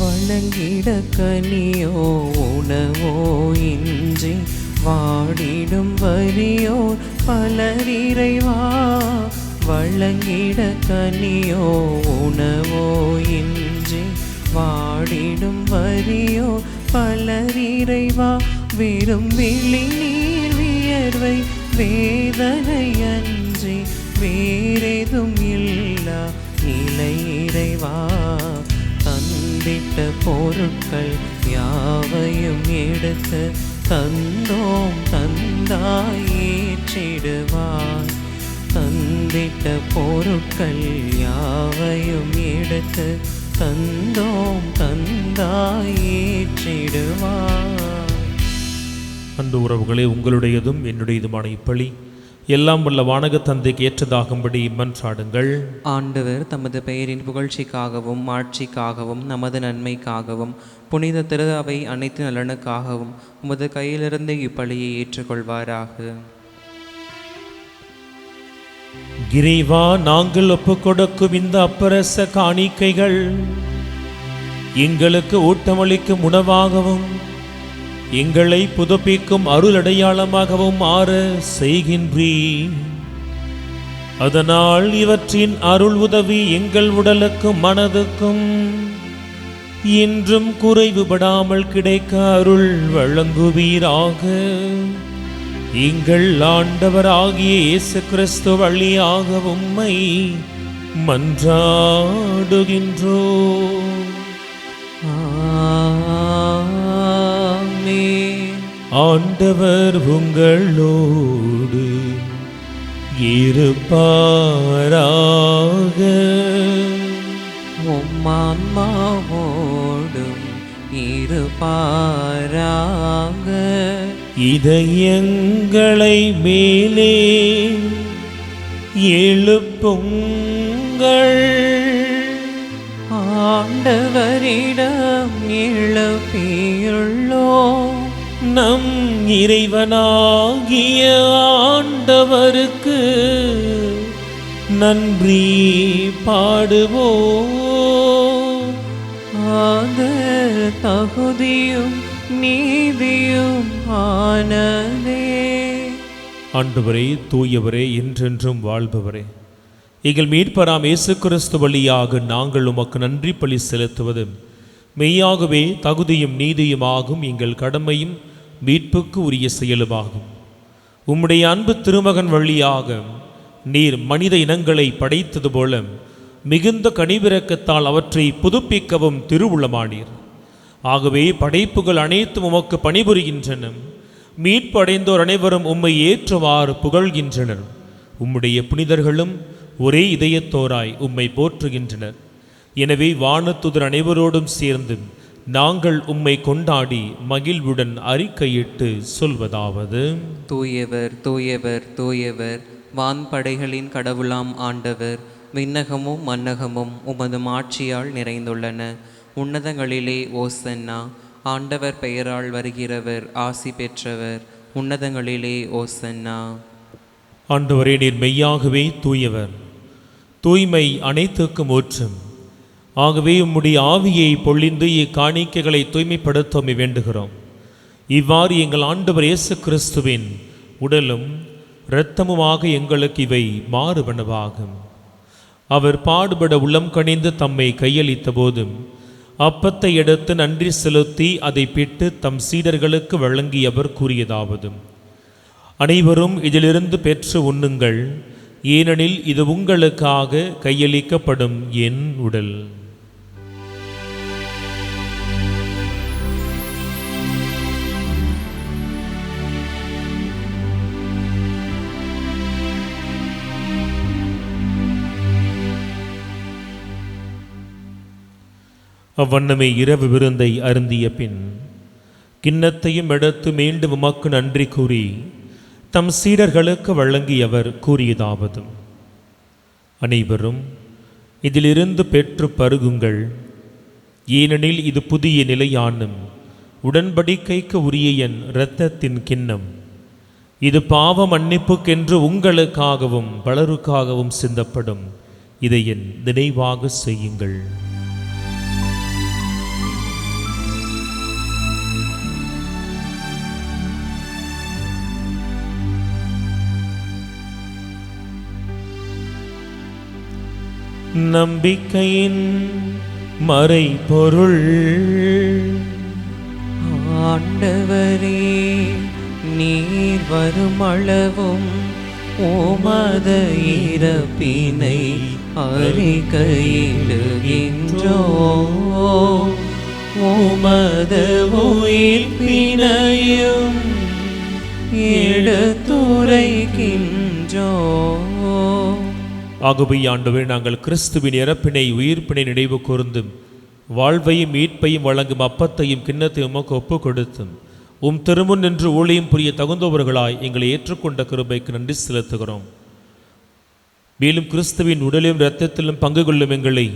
வணங்கிட கனியோ உணவோ இன்றி வாடிடும் வரியோர் பலர் இறைவா. வழங்கிட கனியோ உணவோ இன்றி வாடிடும் வரியோர் பலர் இறைவா. வெறும் விழி நீர் வியர்வை வேதனை அன்றி வேறெதும் இல்லா நிலை இறைவா. தந்திட்ட பொருட்கள் யாவையும் எடுத்து தந்தோம் தந்தாய் ஏற்றிடுவாய். தந்திட்ட பொருட்கள் யாவையும் எடுத்து தந்தோம் தந்தாய் ஏற்றிடுவாய். அன்பு உறவுகளே, உங்களுடையதும் என்னுடையதுமான இப்பலி எல்லாம் வல்ல வானக தந்தைக்கு ஏற்றதாகும்படி மன்றாடுங்கள். ஆண்டவர் தமது பெயரின் புகழ்ச்சிக்காகவும் மாட்சிக்காகவும் நமது நன்மைக்காகவும் புனித திரு அவை அனைத்து நலனுக்காகவும் உமது கையிலிருந்து இப்பலியை ஏற்றுக்கொள்வாராக. இறைவா, நாங்கள் ஒப்புக்கொடுக்கும் இந்த அப்பரச காணிக்கைகள் எங்களுக்கு ஊட்டமளிக்கும் உணவாகவும் எங்களை புதுப்பிக்கும் அருள் அடையாளமாகவும் மாற செய்கின்றீர். அதனால் இவற்றின் அருள் உதவி எங்கள் உடலுக்கும் மனதுக்கும் இன்றும் குறைவுபடாமல் கிடைக்க அருள் வழங்குவீராக. எங்கள் ஆண்டவராகிய இயேசு கிறிஸ்து வழியாக உம்மை மன்றாடுகின்றோம். ஆண்டவர் உங்களோடு இருப்பாராக. உம்மான்மாவோடும் இருப்பாராக. இதயங்களை மேலே எழுப்புங்கள், ஆண்டவரிடம் எழுப்பியுள்ளோம். நம் இறைவனாகிய ஆண்டவருக்கு நன்றி பாடுவோம். அது தகுதியும் நீதியும் ஆனதே. ஆண்டவரே, தூயவரே, என்றென்றும் வாழ்பவரே, எங்கள் மீட்பராம் இயேசு கிறிஸ்து வழியாக நாங்கள் உமக்கு நன்றி பலி செலுத்துவது மெய்யாகவே தகுதியும் நீதியுமாகும், எங்கள் கடமையும் மீட்புக்கு உரிய செயலுமாகும். உம்முடைய அன்பு திருமகன் வழியாக நீர் மனித இனங்களை படைத்தது போல மிகுந்த கனிவிரக்கத்தால் அவற்றை புதுப்பிக்கவும் திருவுளமானீர். ஆகவே படைப்புகள் அனைத்தும் உமக்கு பணிபுரிகின்றன. மீட்பு அடைந்தோர் அனைவரும் உம்மை ஏற்றவாறு புகழ்கின்றனர். உம்முடைய புனிதர்களும் ஒரே இதயத்தோராய் உம்மை போற்றுகின்றனர். எனவே வானத்துதர் அனைவரோடும் சேர்ந்து நாங்கள் உம்மை கொண்டாடி மகிழ்வுடன் அறிக்கையிட்டு சொல்வதாவது: தூயவர் தூயவர் தூயவர், வான்படைகளின் கடவுளாம் ஆண்டவர். விண்ணகமும் மன்னகமும் உமது மாட்சியால் நிறைந்துள்ளன. உன்னதங்களிலே ஓசன்னா. ஆண்டவர் பெயரால் வருகிறவர் ஆசி பெற்றவர். உன்னதங்களிலே ஓசன்னா. ஆண்டவரே, நீர் மெய்யாகவே தூயவர், தூய்மை அனைத்துக்கும் ஊற்றும். ஆகவே உம்முடைய ஆவியை பொழிந்து இக்காணிக்கைகளை தூய்மைப்படுத்த வேண்டுகிறோம். இவ்வாறு எங்கள் ஆண்டவர் இயேசு கிறிஸ்துவின் உடலும் இரத்தமுமாக எங்களுக்கு இவை மாறுபனவாகும். அவர் பாடுபட உள்ளம் கனிந்து தம்மை கையளித்த போதும் அப்பத்தை எடுத்து நன்றி செலுத்தி அதை பிட்டு தம் சீடர்களுக்கு வழங்கியவர் கூறியதாவது: அனைவரும் இதிலிருந்து பெற்று உண்ணுங்கள், ஏனெனில் இது உங்களுக்காக கையளிக்கப்படும் என் உடல். அவ்வண்ணமே இரவு விருந்தை அருந்திய பின் கிண்ணத்தையும் எடுத்து மீண்டும் உமக்கு நன்றி கூறி தம் சீடர்களுக்கு வழங்கியவர் கூறியதாவது: அனைவரும் இதிலிருந்து பெற்று பருகுங்கள், ஏனெனில் இது புதிய நிலையான உடன்படிக்கைக்கு உரிய என் இரத்தத்தின் கிண்ணம். இது பாவ மன்னிப்புக்கென்று உங்களுக்காகவும் பலருக்காகவும் சிந்தப்படும். இதை என் நினைவாக செய்யுங்கள். நம்பிக்கையின் மறைபொருள். ஆண்டவரே, நீர் வருமளவும் உமது இறப்பினை அறிக்கையிடுகின்றோம், உமது உயிர்ப்பினையும் எடுத்துரைக்கின்றோம். ஆகவே ஆண்டவரே, நாங்கள் கிறிஸ்துவின் இறப்பினை உயிர்ப்பினை நினைவு கூர்ந்தும் வாழ்வையும் மீட்பையும் வழங்கும் அப்பத்தையும் கிண்ணத்தையும் உமக்கு ஒப்பு கொடுத்தும் உம் திருமுன் நின்று ஊழியம் புரிய தகுந்தவர்களாய் எங்களை ஏற்றுக்கொண்ட கிருபைக்கு நன்றி செலுத்துகிறோம். மேலும் கிறிஸ்துவின் உடலிலும் இரத்தத்திலும் பங்கு கொள்ளும் எங்களை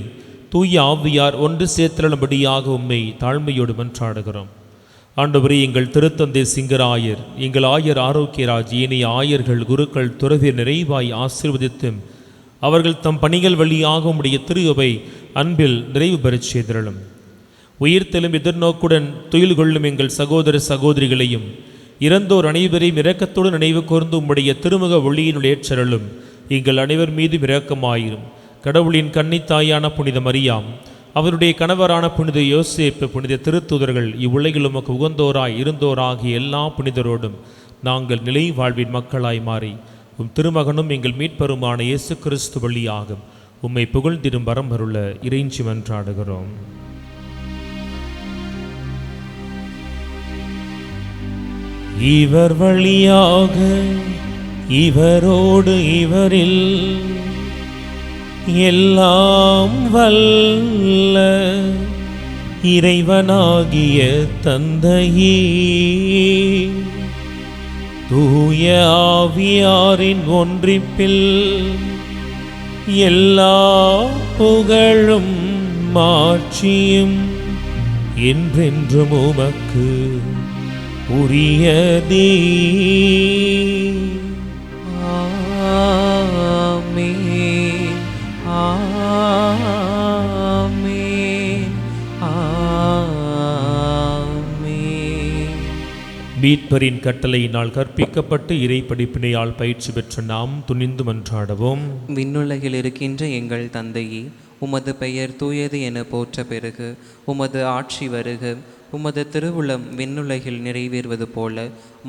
தூய ஆவியார் ஒன்று சேர்த்தலும்படியாக உம்மை தாழ்மையோடு மன்றாடுகிறோம். ஆண்டவரே, எங்கள் திருத்தந்தை சிங்கராயர், எங்கள் ஆயர் ஆரோக்கியராஜ், ஏனைய ஆயர்கள், குருக்கள், துறவியர் நிறைவாய் ஆசீர்வதித்தும் அவர்கள் தம் பணிகள் வழியாக உம்முடைய திருவை அன்பில் நிறைவு பெறச் செய்திருளும். உயிர்த்தெலும் எதிர்நோக்குடன் துயில் கொள்ளும் எங்கள் சகோதர சகோதரிகளையும் இறந்தோர் அனைவரையும் இரக்கத்தோடு நினைவு கூர்ந்து உம்முடைய திருமுக ஒளியினுள் ஏற்றருளும். எங்கள் அனைவர் மீதும் இரக்கமாயிரும். கடவுளின் கன்னித்தாயான புனித மரியாம், அவருடைய கணவரான புனித யோசேப்பு, புனித திருத்தூதர்கள், இவ்வுலகில் உமக்கு உகந்தோராய் இருந்தோராகிய எல்லா புனிதரோடும் நாங்கள் நிலை வாழ்வின் மக்களாய் மாறி உம் திருமகனும் எங்கள் மீட்பருமான இயேசு கிறிஸ்து வழியாக உம்மை புகழ்ந்திடும் வரம் அருள இறைஞ்சி மன்றாடுகிறோம். இவர் வழியாக, இவரோடு, இவரில் எல்லாம் வல்ல இறைவனாகிய தந்தையே, தூய ஆவியாரின் ஒன்றிப்பில் எல்லா புகழும் மாட்சியும் என்றென்றும் உமக்கு உரியதே. ஆமென், ஆமென், ஆமென். மீட்பரின் கட்டளையினால் கற்பிக்கப்பட்டு இறை படிப்பினையால் பயிற்சி பெற்ற நாம் துணிந்து மன்றாடுவோம். விண்ணுலகில் இருக்கின்ற எங்கள் தந்தையே, உமது பெயர் தூயது என போற்ற பெருகு. உமது ஆட்சி வருக. உமது திருவுளம் விண்ணுலகில் நிறைவேறுவது போல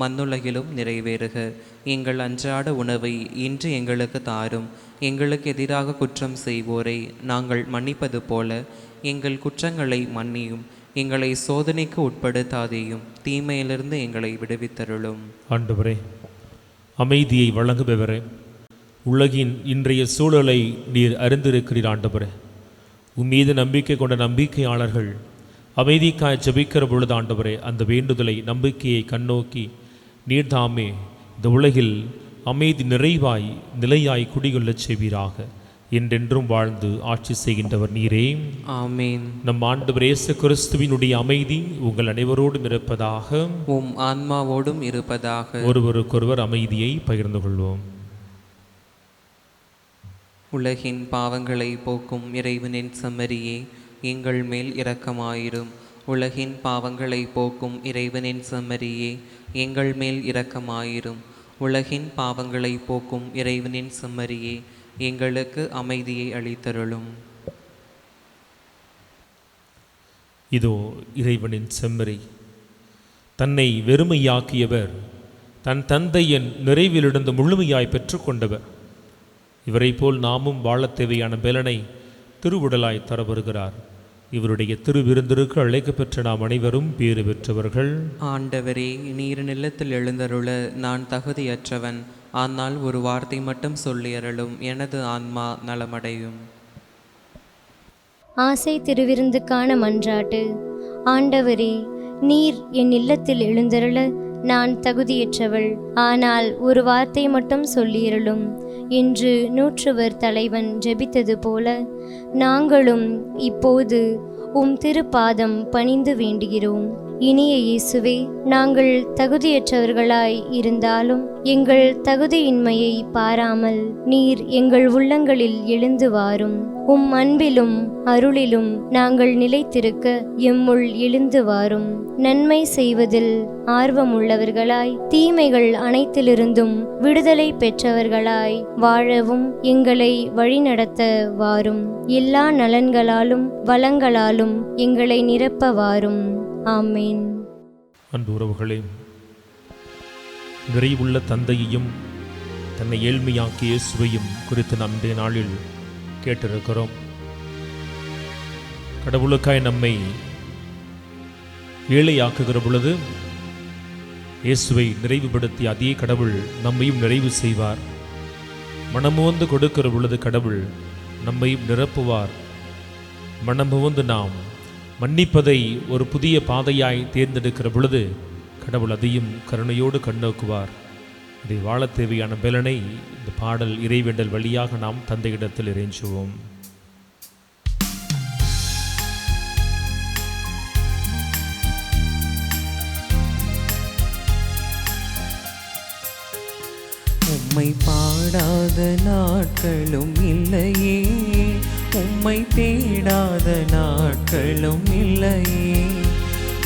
மண்ணுலகிலும் நிறைவேறுக. எங்கள் அன்றாட உணவை இன்று எங்களுக்கு தாரும். எங்களுக்கு எதிராக குற்றம் செய்வோரை நாங்கள் மன்னிப்பது போல எங்கள் குற்றங்களை மன்னியும். எங்களை சோதனைக்கு உட்படுத்தாதேயும், தீமையிலிருந்து எங்களை விடுவித்தருளும். ஆண்டவரே, அமைதியை வழங்குபவரே, உலகின் இன்றைய சூழலை நீர் அறிந்திருக்கிறீர். ஆண்டவரே, உம்மீது நம்பிக்கை கொண்ட நம்பிக்கையாளர்கள் அமைதிக்காய் ஜெபிக்கிற பொழுது ஆண்டவரே, அந்த வேண்டுதலை, நம்பிக்கையை கண்ணோக்கி நீர்தாமே இந்த உலகில் அமைதி நிறைவாய் நிலையாய் குடிகொள்ளச் செய்வீராக. என்றென்றும் வாழ்ந்து ஆட்சி செய்கின்றவர் நீரே. ஆமீன். நம் ஆண்டவர் இயேசு கிறிஸ்துவினுடைய அமைதி உங்கள் அனைவரோடும் இருப்பதாக, உம் ஆன்மாவோடும் இருப்பதாக. ஒருவருக்கொருவர் அமைதியை பகிர்ந்து கொள்வோம். உலகின் பாவங்களை போக்கும் இறைவனின் செம்மறியே, எங்கள் மேல் இரக்கமாயிரும். உலகின் பாவங்களை போக்கும் இறைவனின் செம்மறியே, எங்கள் மேல் இரக்கமாயிரும். உலகின் பாவங்களை போக்கும் இறைவனின் செம்மறியே, எங்களுக்கு அமைதியை அளித்தருளும். இதோ இறைவனின் செம்மறி, தன்னை வெறுமையாக்கியவர், தன் தந்தையின் நிறைவிலிருந்து முழுமையாய் பெற்றுக்கொண்டவர். இவரை போல் நாமும் வாழத் தேவையான பலனை திருவுடலாய் தர வருகிறார். இவருடைய திருவிருந்திற்கு அழைக்கப்பெற்ற நாம் அனைவரும் பேறு பெற்றவர்கள். ஆண்டவரே, நீர் நிலத்தில் எழுந்தருள நான் தகுதியற்றவன். ஆனால் ஒரு வார்த்தை மட்டும் சொல்லியருளும், எனது ஆன்மா நலமடையும். ஆசை திருவிருந்துக்கான மன்றாட்டு. ஆண்டவரே, நீர் என் இல்லத்தில் எழுந்தருள நான் தகுதியற்றவள். ஆனால் ஒரு வார்த்தை மட்டும் சொல்லியருளும் என்று நூற்றுவர் தலைவன் ஜெபித்தது போல நாங்களும் இப்போது உம் திருப்பாதம் பணிந்து வேண்டுகிறோம். இனிய இயேசுவே, நாங்கள் தகுதியற்றவர்களாய் இருந்தாலும் எங்கள் தகுதியின்மையை பாராமல் நீர் எங்கள் உள்ளங்களில் எழுந்து வாரும். உம் அன்பிலும் அருளிலும் நாங்கள் நிலைத்திருக்க எம்முள் எழுந்து வாரும். நன்மை செய்வதில் ஆர்வமுள்ளவர்களாய் தீமைகள் அனைத்திலிருந்தும் விடுதலை பெற்றவர்களாய் வாழவும் எங்களை வழிநடத்த வாரும். எல்லா நலன்களாலும் வளங்களாலும் எங்களை நிரப்ப வாரும். ஆமேன். அன்பு உறவுகளே, நிறைவுள்ள தந்தையையும் தன்னை ஏழ்மையாக்கிய இயேசுவையும் குறித்து நாம் இன்றைய நாளில் கேட்டிருக்கிறோம். கடவுளுக்காய் நம்மை ஏழையாக்குகிற பொழுது இயேசுவை நிறைவுபடுத்திய அதே கடவுள் நம்மையும் நிறைவு செய்வார். மனமுவந்து கொடுக்கிற பொழுது கடவுள் நம்மையும் நிரப்புவார். மனமுவந்து நாம் மன்னிப்பதை ஒரு புதிய பாதையாய் தேர்ந்தெடுக்கிற பொழுது கடவுள் அதையும் கருணையோடு கண்ணோக்குவார். இதை வாழ தேவையான பலனை இந்த பாடல் இறைவேண்டல் வழியாக நாம் தந்தையிடத்தில் இறைஞ்சுவோம். உம்மை பாடாத நாட்களும் இல்லையே, உம்மை தேடாத நாட்களும் இல்லையே.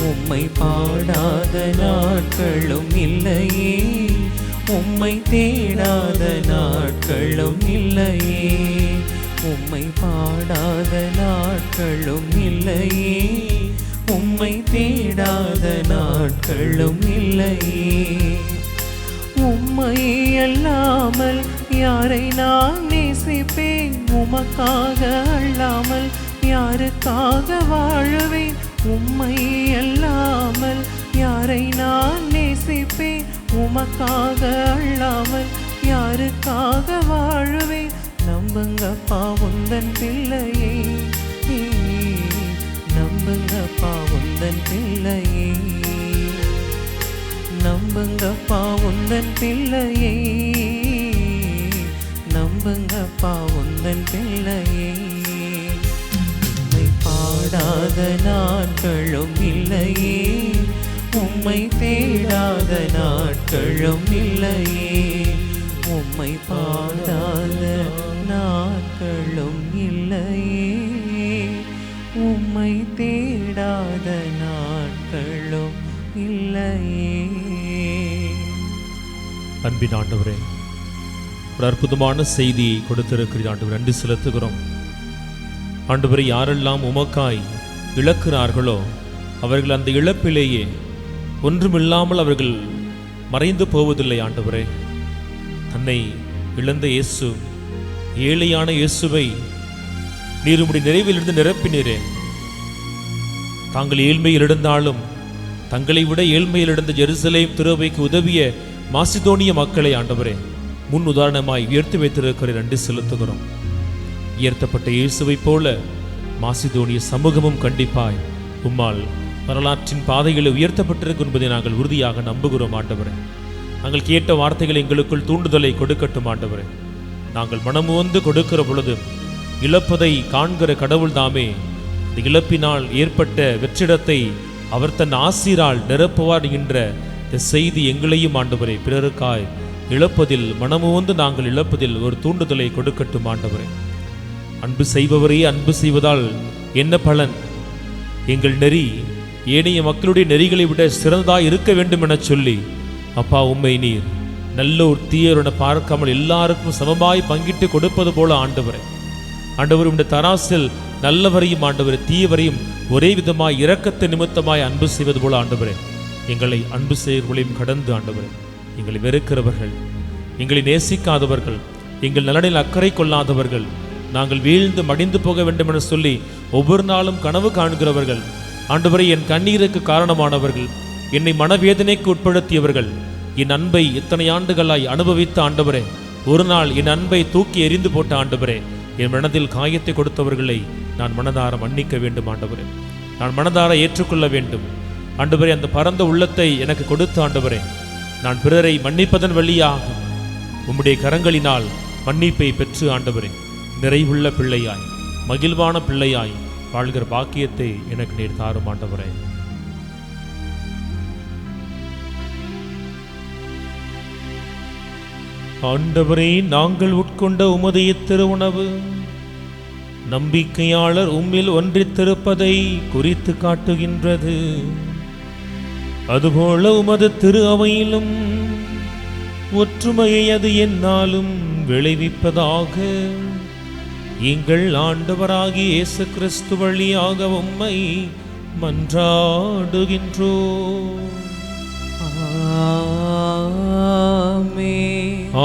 உம்மை பாடாத நாட்களும் இல்லையே, உம்மை தேடாத நாட்களும் இல்லையே. உம்மை பாடாத நாட்களும் இல்லையே, உம்மை தேடாத நாட்களும் இல்லையே. உம்மை அல்லாமல் யாரை நான் நேசிப்பேன்? உமக்காக அல்லாமல் யாருக்காக வாழுவேன்? உம்மை அல்லாமல் யாரை நான் நேசிப்பேன்? உமக்காக அல்லாமல் யாருக்காக வாழுவேன்? நம்புங்கப்பா உந்தன் பிள்ளையே, நம்புங்கப்பா உந்தன் பிள்ளையே, நம்புங்கப்பா உந்தன் பிள்ளையே, நம்புங்கப்பா உந்தன் பிள்ளையே. உம்மை பாடாத நாட்களும் இல்லையே, உம்மை தேடாத நாட்களும் இல்லையே. உம்மை பாடாத நாட்களும் இல்லையே, உம்மை தேடாத நாட்களும் இல்லையே. அன்பின் ஆண்டவரே, ஒரு அற்புதமான செய்தியை கொடுத்திருக்கிறீர் ஆண்டவர், நன்றி செலுத்துகிறோம். ஆண்டவரை, யாரெல்லாம் உமக்காய் இழக்கிறார்களோ அவர்கள் அந்த இழப்பிலேயே ஒன்றுமில்லாமல் அவர்கள் மறைந்து போவதில்லை. ஆண்டவரே, தன்னை இழந்த இயேசு, ஏழையான இயேசுவை நீர் உம்முடைய நிறைவிலிருந்து நிரப்பினீரே. தாங்கள் ஏழ்மையில் இருந்தாலும் தங்களை விட ஏழ்மையில் இருந்த ஜெருசலேம் திருவைக்கு உதவிய மாசிதோனிய மக்களை ஆண்டவரே முன் உதாரணமாய் உயர்த்தி வைத்திருக்கிற நன்றி செலுத்துகிறோம். உயர்த்தப்பட்ட இயேசுவை போல மாசிதோனிய சமூகமும் கண்டிப்பாய் உம்மால் வரலாற்றின் பாதைகளில் உயர்த்தப்பட்டிருக்கும் என்பதை நாங்கள் உறுதியாக நம்புகிறோம். ஆண்டவரே, நாங்கள் கேட்ட வார்த்தைகள் எங்களுக்குள் தூண்டுதலை கொடுக்கட்டும். ஆண்டவரே, நாங்கள் மனமுவந்து கொடுக்கிற பொழுது இழப்பதை காண்கிற கடவுள் தாமே இந்த இழப்பினால் ஏற்பட்ட வெற்றிடத்தை அவர் தன் ஆசீரால் நிரப்புவார் என்ற இந்த செய்தி எங்களையும் ஆண்டவரே பிறருக்காய் இழப்பதில் மனமுவந்து நாங்கள் இழப்பதில் ஒரு தூண்டுதலை கொடுக்கட்டும். ஆண்டவரே, அன்பு செய்பவரே, அன்பு செய்வதால் என்ன பலன்? எங்கள் நெறி ஏனைய மக்களுடைய நெறிகளை விட சிறந்ததாக இருக்க வேண்டும் என சொல்லி அப்பா உம்மை நீர் நல்லோர் தீயருன பார்க்காமல் எல்லாருக்கும் சமமாய் பங்கிட்டு கொடுப்பது போல ஆண்டவரே, ஆண்டவர் இந்த தராசில் நல்லவரையும் ஆண்டவரை தீயவரையும் ஒரே விதமாய் இரக்கத்தை நிமித்தமாய் அன்பு செய்வது போல ஆண்டவரே, எங்களை அன்பு செய்வர்களையும் கடந்து ஆண்டவரே, எங்களை வெறுக்கிறவர்கள், எங்களை நேசிக்காதவர்கள், எங்கள் நலனில் அக்கறை கொள்ளாதவர்கள், நாங்கள் வீழ்ந்து மடிந்து போக வேண்டும் என சொல்லி ஒவ்வொரு நாளும் கனவு காண்கிறவர்கள், ஆண்டவரை என் கண்ணீருக்கு காரணமானவர்கள், என்னை மனவேதனைக்கு உட்படுத்தியவர்கள், என் அன்பை இத்தனை ஆண்டுகளாய் அனுபவித்த ஆண்டவரே, ஒரு நாள் என் அன்பை தூக்கி எறிந்து போட்ட ஆண்டவரே, என் மனதில் காயத்தை கொடுத்தவர்களை நான் மனதார மன்னிக்க வேண்டும் ஆண்டவரே. நான் மனதார ஏற்றுக்கொள்ள வேண்டும் ஆண்டவரே. அந்த பரந்த உள்ளத்தை எனக்கு கொடுத்த ஆண்டவரே, நான் பிறரை மன்னிப்பதன் வழியாக உம்முடைய கரங்களினால் மன்னிப்பை பெற்று ஆண்டவரே, நிறைவுள்ள பிள்ளையாய் மகிழ்வான பிள்ளையாய் வாழ்கிற பாக்கியத்தை எனக்கு நீர் தாரும் ஆண்டவரே. ஆண்டவரே, நாங்கள் உட்கொண்ட உமது திருவுணவு நம்பிக்கையாளர் உம்மில் ஒன்றித்திருப்பதை குறித்து காட்டுகின்றது. அதுபோல உமது திரு அவையிலும் ஒற்றுமையை அது என்னாலும் விளைவிப்பதாக எங்கள் ஆண்டவராகிய இயேசு கிறிஸ்து வழியாக உம்மை மன்றாடுகின்றோம்.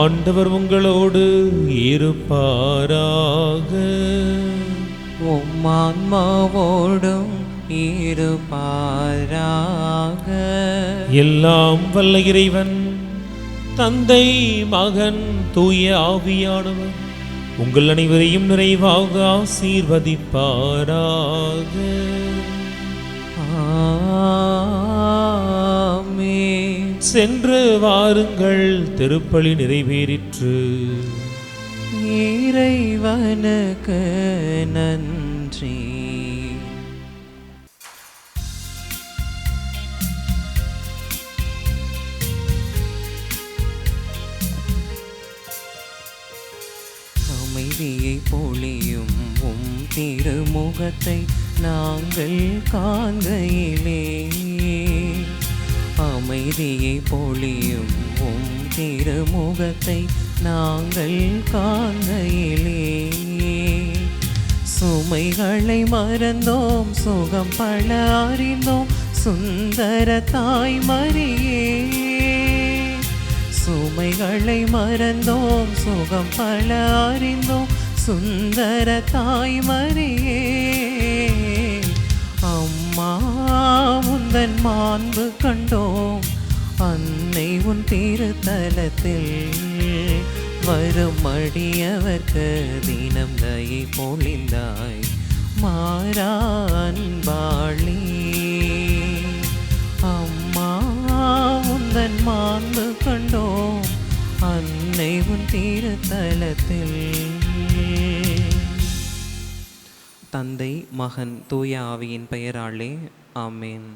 ஆண்டவர் உங்களோடு இருப்பாராக. உம்மான்மாவோடும் இருப்பாராக. எல்லாம் வல்ல இறைவன் தந்தை, மகன், தூய ஆவியானவர் உங்கள் அனைவரையும் நிறைவாக ஆசீர்வதிப்பாராக. சென்று வாருங்கள், திருப்பலி நிறைவேறிற்று. இறைவனுக்கு நன்றி. அமைதியை பொழியும் உம் திருமுகத்தை நாங்கள் காண்கையிலே, அமைதியை பொழியும் உம் திருமுகத்தை நாங்கள் காண்கையிலே, சுமைகளை மறந்தோம், சுகம் பல அறிந்தோம், சுந்தர தாய் மரியே. சுமைகளை மறந்தோம், சுகம் பல அறிந்தோம், சுந்தர தாய் மரியே. அம்மா உந்தன் மாண்பு கண்டோம், அன்னை உன் திருத்தலத்தில் வரும் அடியவர்க்கு தினம் தயை பொழிந்தாய் மாறான்பாளி. அம்மா உந்தன் மாண்பு கண்டோம், அன்னை உன் திருத்தலத்தில். தந்தை, மகன், தூய ஆவியின் பெயராலே ஆமேன்.